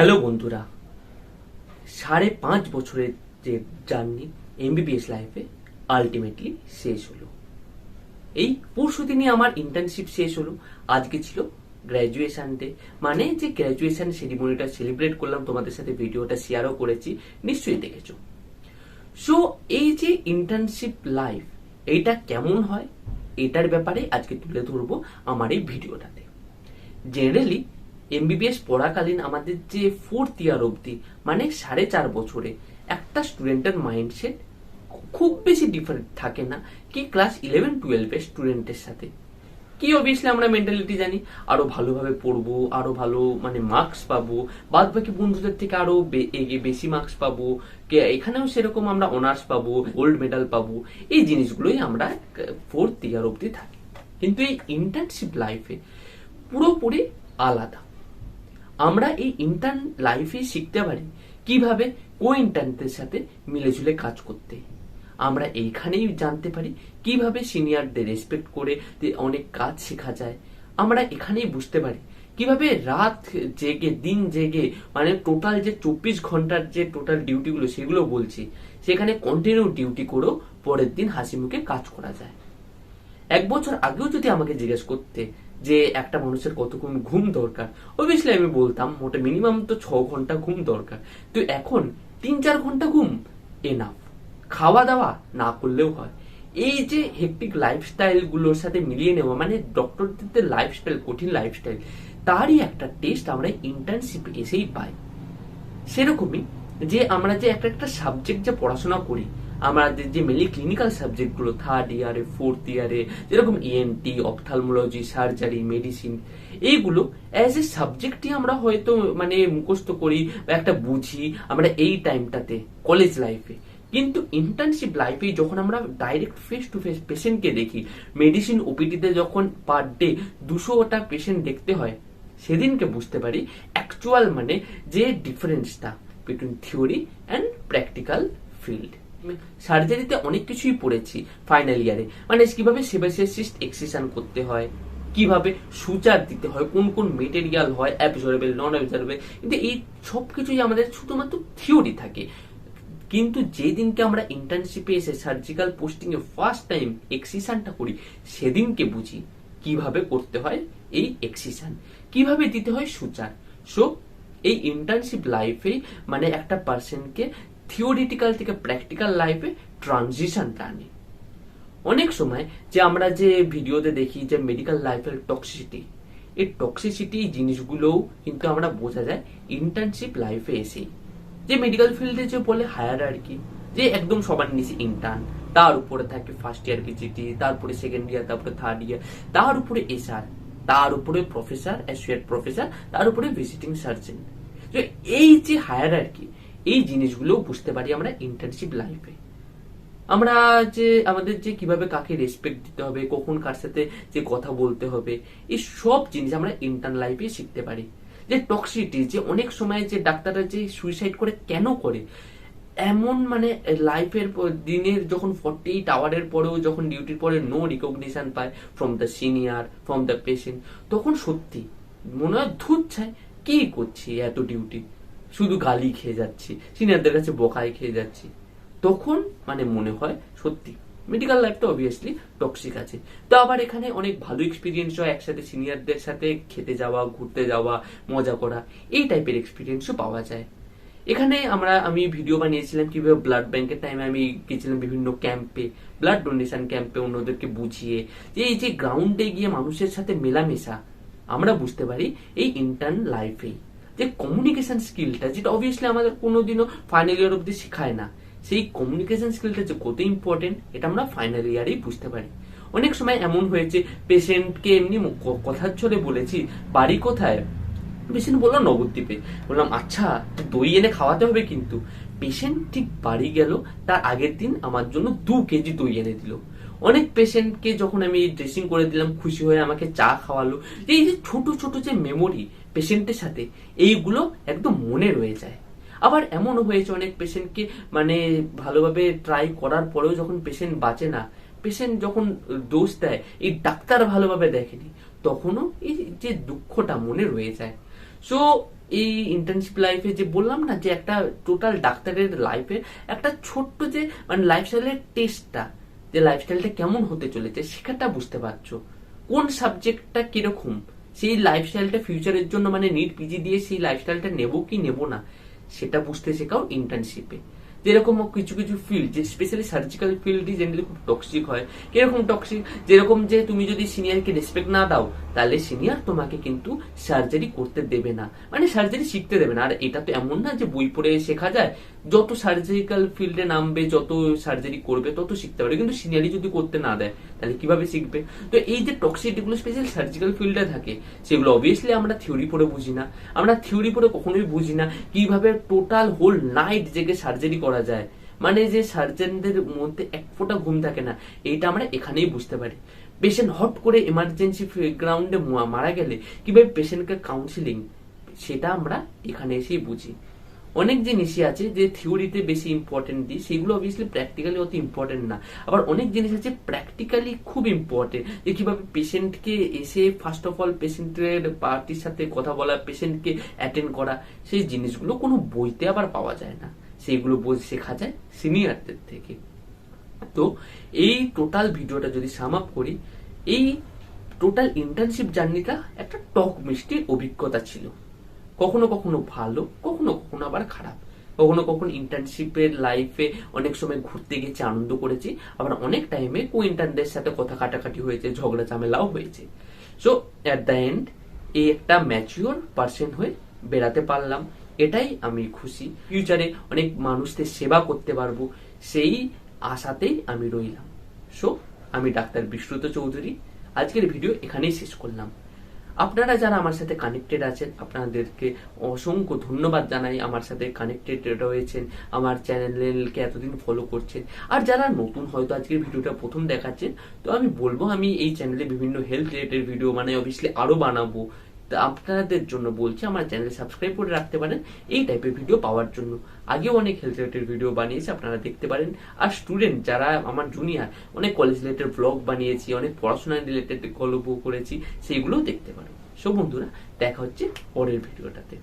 Hello বন্ধুরা, 5.5 বছরের যে জার্নি এমবিবিএস লাইফে আলটিমেটলি শেষ হলো। এই পরশু দিনই আমার ইন্টার্নশিপ শেষ হলো। আজকে ছিল গ্র্যাজুয়েশন ডে, মানে যে গ্র্যাজুয়েশন সেরিমনিটা সেলিব্রেট করলাম, তোমাদের সাথে ভিডিওটা শেয়ারও করেছি, নিশ্চয়ই দেখেছো। সো এই যে ইন্টার্নশিপ লাইফ, এইটা কেমন হয় এটার ব্যাপারে আজকে তুলে ধরবো আমার এই ভিডিওটাতে। জেনারেলি এমবিবিএস পড়াকালীন আমাদের যে 4th ইয়ার অবধি, মানে 4.5 বছরে একটা স্টুডেন্টের মাইন্ডসেট খুব বেশি ডিফারেন্ট থাকে না কি ক্লাস 11-12 স্টুডেন্টের সাথে। কি অবভিয়াসলি আমরা মেন্টালিটি জানি, আরো ভালোভাবে পড়বো, আরো ভালো মানে মার্কস পাবো, বাদ বাকি বন্ধুদের থেকে আরো বেশি মার্কস পাবো, এখানেও সেরকম আমরা অনার্স পাবো, গোল্ড মেডাল পাবো। এই জিনিসগুলোই আমরা 4th ইয়ার অবধি থাকি। কিন্তু এই ইন্টার্নশিপ লাইফে পুরোপুরি আলাদা। আমরা এই ইন্টার্ন লাইফে শিখতে পারি কিভাবে কো ইন্টার্নদের সাথে মিলেঝুলে কাজ করতে। আমরা এইখানেই জানতে পারি কিভাবে সিনিয়রদের রেসপেক্ট করে অনেক কাজ শেখা যায়। আমরা এখানেই বুঝতে পারি কিভাবে রাত জেগে দিন জেগে, মানে টোটাল যে 24 ঘন্টার যে টোটাল ডিউটিগুলো সেগুলো বলছি, সেখানে কন্টিনিউ ডিউটি করেও পরের দিন হাসি মুখে কাজ করা যায়। 1 বছর আগেও যদি আমাকে জিজ্ঞেস করতে যে একটা মানুষের কতক্ষণ ঘুম দরকার, অবভিয়াসলি আমি বলতাম মোটে মিনিমাম তো 6 ঘন্টা ঘুম দরকার। তো এখন 3-4 ঘন্টা ঘুম এনাফ। খাওয়া দাওয়া না করলেও হয়। এই যে হেক্টিক লাইফস্টাইল গুলোর সাথে মিলিয়ে নেওয়া, মানে ডক্টরদের লাইফস্টাইল, কঠিন লাইফস্টাইল, তারই একটা টেস্ট আমরা ইন্টার্নশিপে এসেই পাই। সেরকমই যে আমরা যে একটা সাবজেক্ট যে পড়াশোনা করি, আমাদের যে মেনলি ক্লিনিক্যাল সাবজেক্ট গুলো 3rd ইয়ারে 4th ইয়ারে, যেরকম ইএনটি, অপথালমোলজি, সার্জারি, মেডিসিন, এইগুলো অ্যাজ এ সাবজেক্টই আমরা হয়তো মানে মুখস্থ করি বা একটা বুঝি আমরা এই টাইমটাতে কলেজ লাইফে। কিন্তু ইন্টার্নশিপ লাইফে যখন আমরা ডাইরেক্ট ফেস টু ফেস পেশেন্টকে দেখি, মেডিসিন ওপিডিতে যখন পার ডে 200টা পেশেন্ট দেখতে হয়, সেদিনকে বুঝতে পারি অ্যাকচুয়াল মানে যে ডিফারেন্সটা between theory and practical field. সার্জারিতে অনেক কিছুই পড়েছি ফাইনাল ইয়ারে, মানে কিভাবে সেবাসিস্ট এক্সিশন করতে হয়, কিভাবে সুচার দিতে হয়, কোন কোন মেটেরিয়াল হয়, অ্যাবজর্বেবল, নন অ্যাবজর্বেবল, কিন্তু এই সব কিছুই আমাদের শুধুমাত্র থিওরি থাকে। কিন্তু যেদিনকে আমরা ইন্টার্নশিপে এসে সার্জিক্যাল পোস্টিং এ ফার্স্ট টাইম এক্সিশনটা করি, সেদিনকে বুঝি কিভাবে করতে হয় এই এক্সিশন, কিভাবে দিতে হয় সুচার। সো এই ইন্টার্নশিপ লাইফে মানে একটা পার্সনকে থিওরিটিক্যাল থেকে প্র্যাকটিক্যাল লাইফে ট্রানজিশনটা আনে। অনেক সময় যে আমরা যে ভিডিওতে দেখি যে মেডিকেল লাইফের টক্সিসিটি, এই টক্সিসিটি জিনিসগুলোও কিন্তু আমরা বোঝা যায় ইন্টার্নশিপ লাইফে এসেই। যে মেডিকেল ফিল্ডে যে বলে হায়ারার্কি, যে একদম সবার নিচে ইন্টার্ন, তার উপরে থাকে ফার্স্ট ইয়ার পিজিটি, তারপরে সেকেন্ড ইয়ার, তারপরে 3rd ইয়ার, তার উপরে এসআর, তার উপরে প্রফেসর, অ্যাসোসিয়েট প্রফেসর, তার উপরে ভিজিটিং সার্জন। এই যে হায়ারার্কি, এই জিনিসগুলো বুঝতে পারি আমরা ইন্টার্নশিপ লাইফে। আমরা যে আমাদের যে কিভাবে কাকে রেসপেক্ট দিতে হবে, কখন কার সাথে যে কথা বলতে হবে, এই সব জিনিস আমরা ইন্টার্ন লাইফে শিখতে পারি। যে টক্সিটি, যে অনেক সময় যে ডাক্তাররা যে সুইসাইড করে কেন করে, এমন মানে লাইফের দিনের যখন 48 আওয়ারের পরেও যখন ডিউটির পরে নো রিকগনিশন পায় from the senior, from the patient, তখন সত্যি মনে হয় ধুত চাই কি করছি এত ডিউটি, শুধু গালি খেয়ে যাচ্ছি, সিনিয়রদের কাছে বকাই খেয়ে যাচ্ছি। তখন মানে মনে হয় সত্যি মেডিকেল লাইফটা অবভিয়াসলি টক্সিক আছে। তো আবার এখানে অনেক ভালো এক্সপিরিয়েন্স হয়, একসাথে সিনিয়রদের সাথে খেতে যাওয়া, ঘুরতে যাওয়া, মজা করা, এই টাইপের এক্সপিরিয়েন্সও পাওয়া যায়। এখানে আমি ভিডিও বানিয়েছিলাম কিভাবে ব্লাড ব্যাংকের টাইমে আমি গেছিলাম বিভিন্ন ক্যাম্পে, ব্লাড ডোনেশন ক্যাম্পে, অন্যদেরকে বুঝিয়ে যে এই যে গ্রাউন্ডে গিয়ে মানুষের সাথে মেলামেশা, আমরা বুঝতে পারি এই ইন্টার্ন লাইফেই যে কমিউনিকেশন স্কিলটা, যেটা অবভিয়াসলি আমাদের কোনোদিনও ফাইনাল ইয়ার অব্দি শেখায় না, সেই কমিউনিকেশন স্কিলটা যে কত ইম্পর্টেন্ট এটা আমরা ফাইনাল ইয়ারেই বুঝতে পারি। অনেক সময় এমন হয়েছে পেশেন্টকে এমনি কথার ছলে বলেছি বাড়ি কোথায়, পেশেন্ট বললো নবদ্বীপে। বললাম আচ্ছা, দই এনে খাওয়াতে হবে কিন্তু। পেশেন্ট ঠিক বাড়ি গেল, তার আগের দিন আমার জন্য 2 কেজি দই এনে দিল। অনেক পেশেন্টকে যখন আমি ড্রেসিং করে দিলাম, খুশি হয়ে আমাকে চা খাওয়ালো। এই যে ছোট ছোট যে মেমোরি পেশেন্টের সাথে, এইগুলো একদম মনে রয়ে যায়। আবার এমনও হয়েছে অনেক পেশেন্টকে মানে ভালোভাবে ট্রাই করার পরেও যখন পেশেন্ট বাঁচে না, পেশেন্ট যখন দোষ দেয় এই ডাক্তার ভালোভাবে দেখেনি, তখনও এই যে দুঃখটা মনে রয়ে যায়। সো এই ইন্টার্নশিপ লাইফে যে বললাম না যে একটা টোটাল ডাক্তারের লাইফে একটা ছোট্ট যে মানে লাইফস্টাইলের টেস্টটা, যে লাইফস্টাইলটা কেমন হতে চলেছে সেটা বুঝতে পারছো, কোন সাবজেক্টটা কিরকম, সেই লাইফস্টাইলটা ফিউচারের জন্য মানে নিট পিজি দিয়ে সেই লাইফস্টাইলটা নেবো কি নেবো না সেটা বুঝতে শেখাও ইন্টার্নশিপে। যেরকম কিছু কিছু ফিল্ড, যে স্পেশালি সার্জিক্যাল ফিল্ডই জেনারেলি খুব টক্সিক হয়। কিরকম টক্সিক? যেরকম যে তুমি যদি সিনিয়রকে রেসপেক্ট না দাও তাহলে সিনিয়র তোমাকে কিন্তু সার্জারি করতে দেবে না, মানে সার্জারি শিখতে দেবে না। আর এটা তো এমন না যে বই পড়ে শেখা যায়, যত সার্জিক্যাল ফিল্ডে নামবে যত সার্জারি করবে তত শিখতে পারবে, কিন্তু সিনিয়রই যদি করতে না দেয় তাহলে কিভাবে শিখবে? তো এই যে টক্সিসিটিগুলো স্পেশালি সার্জিক্যাল ফিল্ডে থাকে সেগুলো অবভিয়াসলি আমরা থিওরি পড়ে বুঝি না। আমরা থিওরি পড়ে কখনোই বুঝি না কিভাবে টোটাল হোল নাইট জেগে সার্জারি করা যায়, মানে যে সার্জনদের মধ্যে এক ফোঁটা ঘুম থাকে না, এইটা আমরা এখানেই বুঝতে পারি। পেশেন্ট হট করে এমার্জেন্সি গ্রাউন্ডে মারা গেলে কিভাবে পেশেন্টকে কাউন্সিলিং, সেটা আমরা এখানে এসেই বুঝি। অনেক জিনিসই আছে যে থিওরিতে বেশি ইম্পর্টেন্ট দিই, সেগুলো অবভিয়াসলি প্র্যাকটিক্যালি অত ইম্পর্টেন্ট না। আবার অনেক জিনিস আছে প্র্যাকটিক্যালি খুব ইম্পর্টেন্ট, যে কিভাবে পেশেন্টকে এসে ফার্স্ট অফ অল পেশেন্টের পার্টির সাথে কথা বলা, পেশেন্টকে অ্যাটেন্ড করা, সেই জিনিসগুলো কোনো বইতে আবার পাওয়া যায় না, সেইগুলো শেখা যায় সিনিয়রদের থেকে। তো এই টোটাল ভিডিওটা যদি সাম আপ করি, এই টোটাল ইন্টার্নশিপ জার্নিটা একটা টক মিষ্টি অভিজ্ঞতা ছিল। কখনো কখনো ভালো, কখনো কখনো আবার খারাপ। কখনো কখনো ইন্টার্নশিপের লাইফে অনেক সময় ঘুরতে গেছি, আনন্দ করেছি, আবার অনেক টাইমে কো ইন্টার্নদের সাথে কথা কাটাকাটি হয়েছে, ঝগড়া ঝামেলাও হয়েছে। সো অ্যাট দ্য এন্ড এই একটা ম্যাচিওর পার্সন হয়ে বেড়াতে পারলাম, এটাই আমি খুশি। ফিউচারে অনেক মানুষদের সেবা করতে পারবো সেই আশাতেই আমি রইলাম। সো আমি ডাক্তার বিশ্রুত চৌধুরী, আজকের ভিডিও এখানেই শেষ করলাম। আপনারা যারা আমার সাথে কানেক্টেড আছেন আপনাদেরকে অসংখ্য ধন্যবাদ জানাই, আমার সাথে কানেক্টেড রয়েছেন, আমার চ্যানেলকে এতদিন ফলো করছেন। আর যারা নতুন হয়তো আজকের ভিডিওটা প্রথম দেখাচ্ছেন, তো আমি বলবো আমি এই চ্যানেলে বিভিন্ন হেলথ রিলেটেড ভিডিও মানে অবভিয়াসলি আরো বানাবো। আপনাদের জন্য বলছি আমার চ্যানেল সাবস্ক্রাইব করে রাখতে পারেন এই টাইপের ভিডিও পাওয়ার জন্য। আগেও অনেক হেলথ রিলেটেড ভিডিও বানিয়েছি, আপনারা দেখতে পারেন। আর স্টুডেন্ট যারা আমার জুনিয়র, অনেক কলেজ রিলেটেড ব্লগ বানিয়েছি, অনেক পড়াশোনা রিলেটেড গল্প করেছি, সেইগুলোও দেখতে পারেন। সো বন্ধুরা, দেখা হচ্ছে পরের ভিডিওটাতে।